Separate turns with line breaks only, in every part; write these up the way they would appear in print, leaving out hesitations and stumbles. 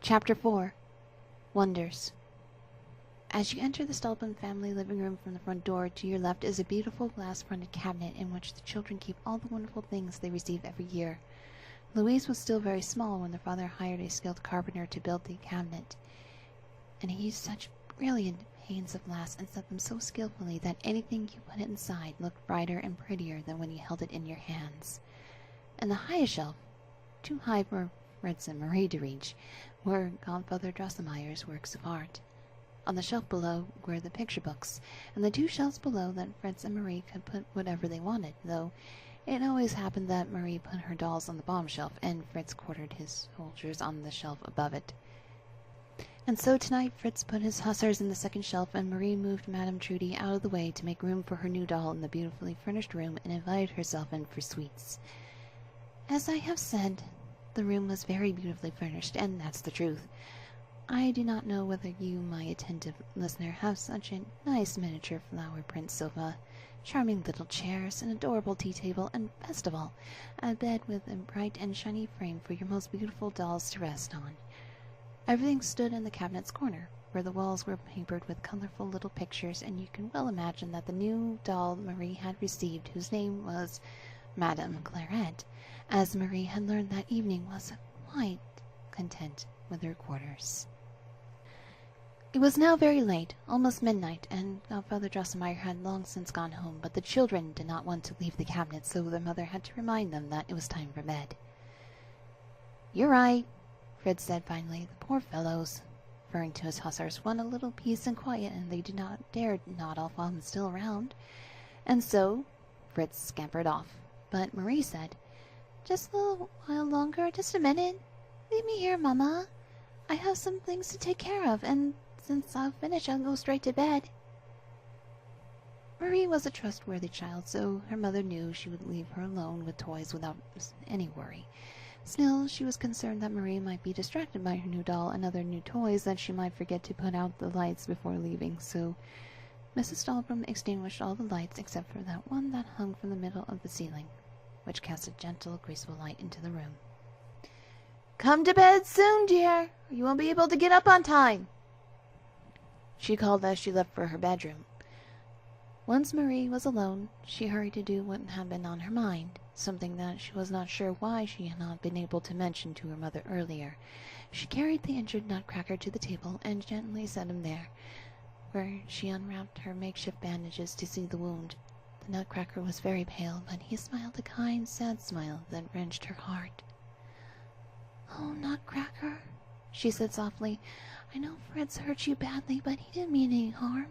Chapter 4. Wonders. As you enter the Stolpen family living room from the front door, to your left is a beautiful glass-fronted cabinet in which the children keep all the wonderful things they receive every year. Louise was still very small when their father hired a skilled carpenter to build the cabinet, and he used such brilliant panes of glass and set them so skillfully that anything you put inside looked brighter and prettier than when you held it in your hands. And the highest shelf, too high for Fritz and Marie to reach, were Godfather Drosselmeyer's works of art. On the shelf below were the picture books, and the two shelves below that Fritz and Marie could put whatever they wanted, though it always happened that Marie put her dolls on the bottom shelf, and Fritz quartered his soldiers on the shelf above it. And so tonight Fritz put his hussars in the second shelf, and Marie moved Madame Trudy out of the way to make room for her new doll in the beautifully furnished room and invited herself in for sweets. As I have said, the room was very beautifully furnished, and that's the truth. I do not know whether you, my attentive listener, have such a nice miniature flower print sofa, charming little chairs, an adorable tea table, and, best of all, a bed with a bright and shiny frame for your most beautiful dolls to rest on. Everything stood in the cabinet's corner, where the walls were papered with colorful little pictures, and you can well imagine that the new doll Marie had received, whose name was Madame Clairette, as Marie had learned that evening, was quite content with her quarters. It was now very late, almost midnight, and Godfather Drosselmeyer had long since gone home, but the children did not want to leave the cabinet, so their mother had to remind them that it was time for bed. "You're right," Fritz said finally. "The poor fellows," referring to his hussars, "want a little peace and quiet, and they do not dare nod off while I'm still around." And so Fritz scampered off. But Marie said, "Just a little while longer, just a minute. Leave me here, Mama. I have some things to take care of, and since I'll finish, I'll go straight to bed." Marie was a trustworthy child, so her mother knew she would leave her alone with toys without any worry. Still, she was concerned that Marie might be distracted by her new doll and other new toys, that she might forget to put out the lights before leaving, so Mrs. Stolpen extinguished all the lights except for that one that hung from the middle of the ceiling, which cast a gentle, graceful light into the room. "Come to bed soon, dear, or you won't be able to get up on time," she called as she left for her bedroom. Once Marie was alone, she hurried to do what had been on her mind, something that she was not sure why she had not been able to mention to her mother earlier. She carried the injured Nutcracker to the table and gently set him there, where she unwrapped her makeshift bandages to see the wound. The Nutcracker was very pale, but he smiled a kind, sad smile that wrenched her heart. "Oh, Nutcracker," she said softly, "I know Fritz hurt you badly, but he didn't mean any harm.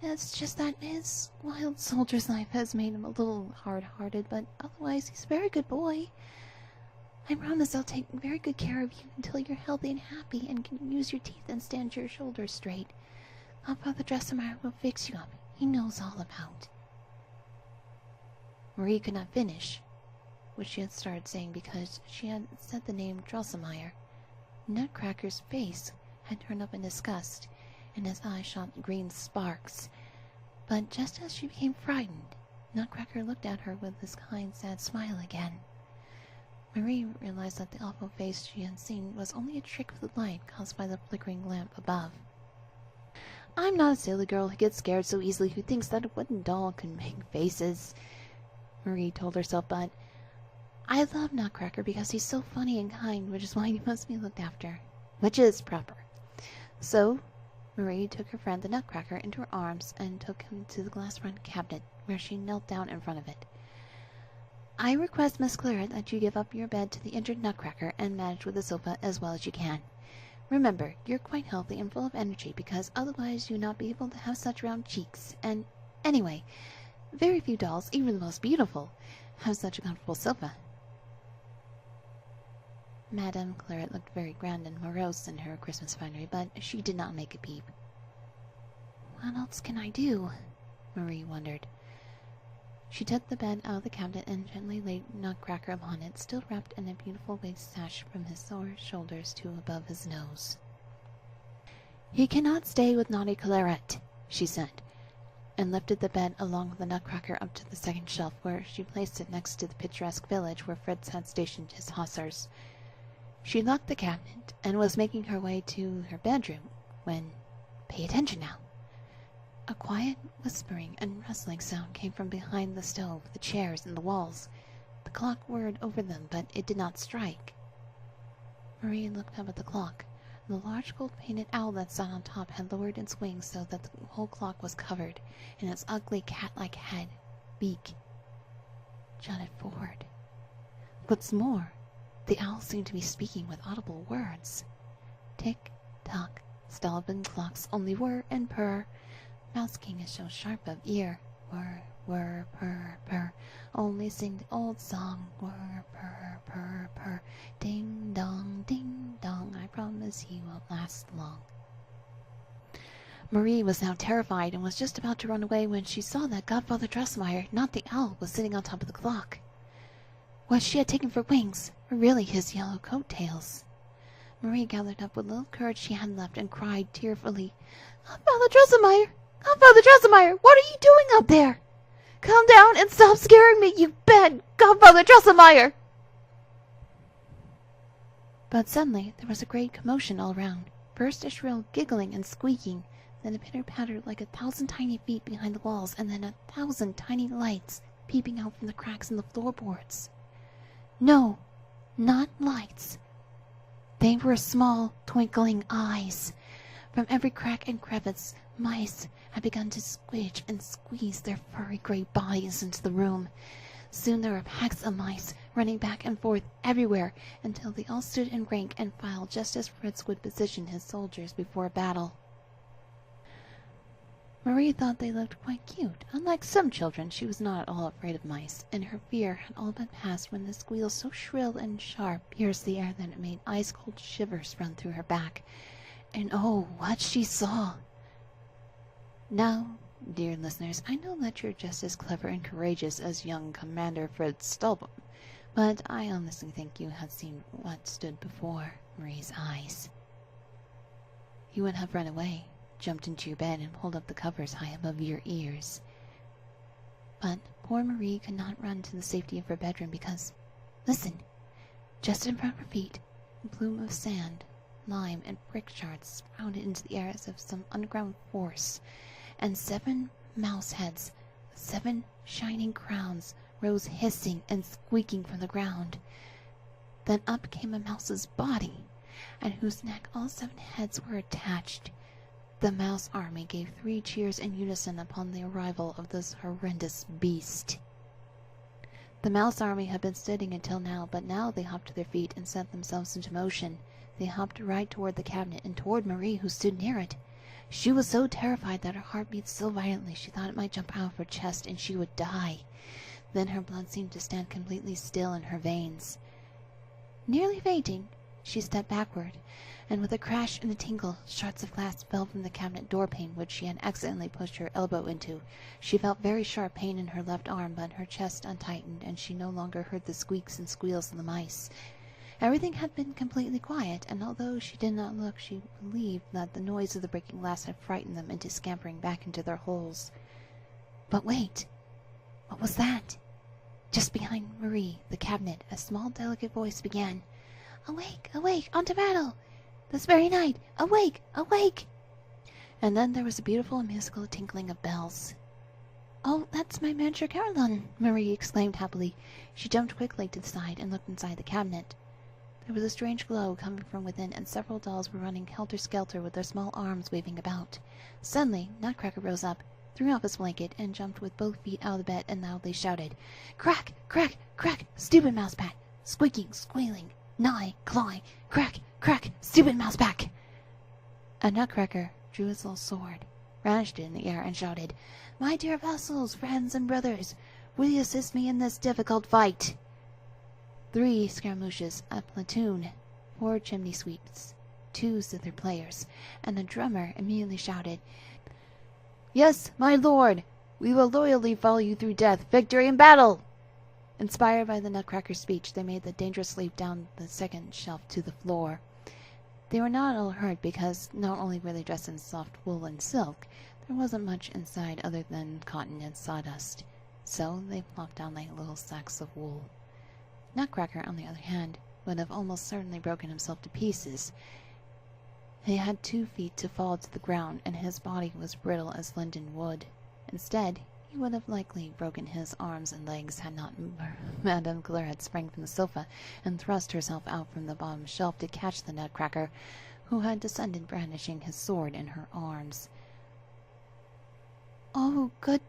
It's just that his wild soldier's life has made him a little hard-hearted, but otherwise he's a very good boy. I promise I'll take very good care of you until you're healthy and happy and can use your teeth and stand your shoulders straight. Godfather Drosselmeyer will fix you up. He knows all about." Marie could not finish what she had started saying because she had said the name Drosselmeyer. Nutcracker's face had turned up in disgust, and his eyes shot green sparks. But just as she became frightened, Nutcracker looked at her with his kind, sad smile again. Marie realized that the awful face she had seen was only a trick of the light caused by the flickering lamp above. "I'm not a silly girl who gets scared so easily, who thinks that a wooden doll can make faces," Marie told herself, "but I love Nutcracker because he's so funny and kind, which is why he must be looked after, which is proper." So Marie took her friend the Nutcracker into her arms and took him to the glass-front cabinet, where she knelt down in front of it. "I request, Miss Clairette, that you give up your bed to the injured Nutcracker and manage with the sofa as well as you can. Remember, you're quite healthy and full of energy, because otherwise you'd not be able to have such round cheeks, and anyway, very few dolls, even the most beautiful, have such a comfortable sofa." Madame Clairette looked very grand and morose in her Christmas finery, but she did not make a peep. "What else can I do?" Marie wondered. She took the bed out of the cabinet and gently laid Nutcracker upon it, still wrapped in a beautiful waist sash from his sore shoulders to above his nose. "He cannot stay with naughty Clairette," she said, and lifted the bed along with the Nutcracker up to the second shelf, where she placed it next to the picturesque village where Fritz had stationed his hussars. She locked the cabinet and was making her way to her bedroom when, pay attention now, a quiet whispering and rustling sound came from behind the stove, the chairs, and the walls. The clock whirred over them, but it did not strike. Marie looked up at the clock. The large gold-painted owl that sat on top had lowered its wings so that the whole clock was covered, and its ugly cat-like head, beak, jutted forward. What's more, the owl seemed to be speaking with audible words. Tick-tock, stubborn clocks only whir and purr. Mouse King is so sharp of ear. Whir, whir, purr, purr. Only sing the old song. Whir, purr, purr, purr. Ding dong, ding dong. I promise he won't last long. Marie was now terrified and was just about to run away when she saw that Godfather Drosselmeyer, not the owl, was sitting on top of the clock. What she had taken for wings were really his yellow coat-tails. Marie gathered up what little courage she had left and cried tearfully, "Godfather Drosselmeyer! Godfather Drosselmeyer! What are you doing up there? Come down and stop scaring me, you bad Godfather Drosselmeyer!" But suddenly there was a great commotion all around. First a shrill giggling and squeaking, then a pitter-patter like 1,000 tiny feet behind the walls, and then 1,000 tiny lights peeping out from the cracks in the floorboards. No, not lights. They were small, twinkling eyes. From every crack and crevice, mice had begun to squidge and squeeze their furry gray bodies into the room. Soon there were packs of mice running back and forth everywhere until they all stood in rank and file just as Fritz would position his soldiers before a battle. Marie thought they looked quite cute. Unlike some children, she was not at all afraid of mice, and her fear had all but passed when the squeal so shrill and sharp pierced the air that it made ice-cold shivers run through her back. And oh, what she saw! Now, dear listeners, I know that you're just as clever and courageous as young Commander Fritz Stolbum, but I honestly think you had seen what stood before Marie's eyes. You would have run away, jumped into your bed, and pulled up the covers high above your ears. But poor Marie could not run to the safety of her bedroom because, listen, just in front of her feet, a plume of sand, lime, and brick shards sprouted into the air as if some underground force, and 7 mouse heads with 7 shining crowns rose hissing and squeaking from the ground. Then up came a mouse's body, at whose neck all 7 heads were attached. The mouse army gave 3 cheers in unison upon the arrival of this horrendous beast. The mouse army had been sitting until now, but now they hopped to their feet and set themselves into motion. They hopped right toward the cabinet and toward Marie, who stood near it. She was so terrified that her heart beat so violently she thought it might jump out of her chest and she would die. Then her blood seemed to stand completely still in her veins. Nearly fainting, she stepped backward, and with a crash and a tinkle, shards of glass fell from the cabinet door-pane which she had accidentally pushed her elbow into. She felt very sharp pain in her left arm, but her chest untightened, and she no longer heard the squeaks and squeals of the mice. Everything had been completely quiet, and although she did not look, she believed that the noise of the breaking glass had frightened them into scampering back into their holes. But wait! What was that? Just behind Marie, the cabinet, a small, delicate voice began, "Awake, awake, on to battle! This very night! Awake, awake!" And then there was a beautiful and musical tinkling of bells. "Oh, that's my miniature Caroline!" Marie exclaimed happily. She jumped quickly to the side and looked inside the cabinet. There was a strange glow coming from within, and several dolls were running helter-skelter with their small arms waving about. Suddenly, Nutcracker rose up, threw off his blanket, and jumped with both feet out of the bed and loudly shouted, "Crack, crack, crack, stupid mouse-pat! Squeaking, squealing, gnawing, clawing, crack, crack, stupid mouse-pack!" And Nutcracker drew his little sword, brandished it in the air, and shouted, "My dear vassals, friends, and brothers, will you assist me in this difficult fight?" 3 Scaramouches, a platoon, 4 chimney sweeps, 2 zither players, and the drummer immediately shouted, "Yes, my lord! We will loyally follow you through death, victory, and battle!" Inspired by the Nutcracker's speech, they made the dangerous leap down the second shelf to the floor. They were not all hurt because not only were they dressed in soft wool and silk, there wasn't much inside other than cotton and sawdust, so they plopped down like little sacks of wool. Nutcracker, on the other hand, would have almost certainly broken himself to pieces. He had 2 feet to fall to the ground, and his body was brittle as linden wood. Instead, he would have likely broken his arms and legs had not Madame Clairette sprang from the sofa and thrust herself out from the bottom shelf to catch the Nutcracker, who had descended brandishing his sword in her arms. "Oh, good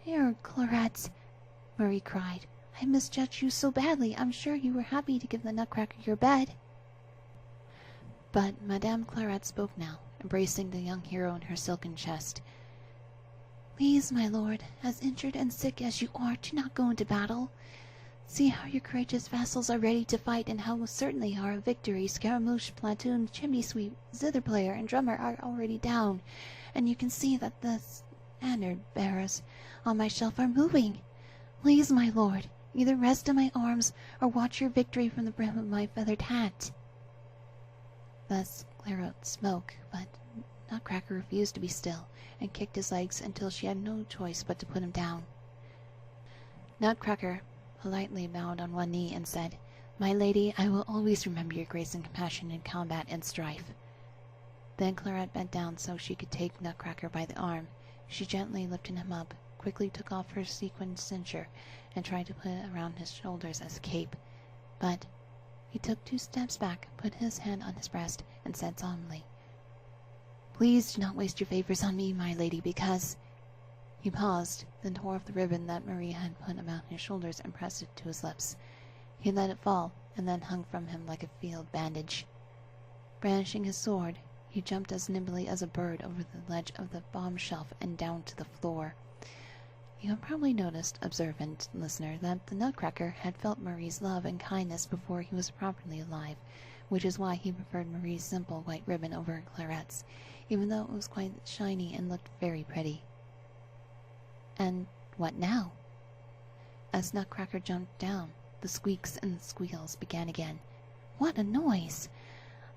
dear Clairette," Marie cried. "I misjudged you so badly. I'm sure you were happy to give the Nutcracker your bed." But Madame Clairette spoke now, embracing the young hero in her silken chest. "Please, my lord, as injured and sick as you are, do not go into battle. See how your courageous vassals are ready to fight, and how certainly our victory. Scaramouche, platoon, chimney sweep, zither player, and drummer are already down, and you can see that the standard bearers on my shelf are moving. Please, my lord, either rest in my arms or watch your victory from the brim of my feathered hat." Thus Clairette spoke, but Nutcracker refused to be still, and kicked his legs until she had no choice but to put him down. Nutcracker politely bowed on one knee and said, "My lady, I will always remember your grace and compassion in combat and strife." Then Clairette bent down so she could take Nutcracker by the arm. She gently lifted him up, quickly took off her sequined cincture, and tried to put it around his shoulders as a cape. But he took 2 steps back, put his hand on his breast, and said solemnly, "Please do not waste your favors on me, my lady, because—" He paused, then tore off the ribbon that Marie had put about his shoulders and pressed it to his lips. He let it fall, and then hung from him like a field bandage. Brandishing his sword, he jumped as nimbly as a bird over the ledge of the bottom shelf and down to the floor. You have probably noticed, observant listener, that the Nutcracker had felt Marie's love and kindness before he was properly alive, which is why he preferred Marie's simple white ribbon over Clairette's, even though it was quite shiny and looked very pretty. And what now? As Nutcracker jumped down, the squeaks and squeals began again. What a noise!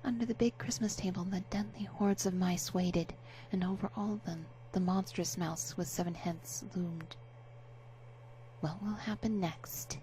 Under the big Christmas table the deadly hordes of mice waited, and over all of them the monstrous mouse with 7 heads loomed. What will happen next?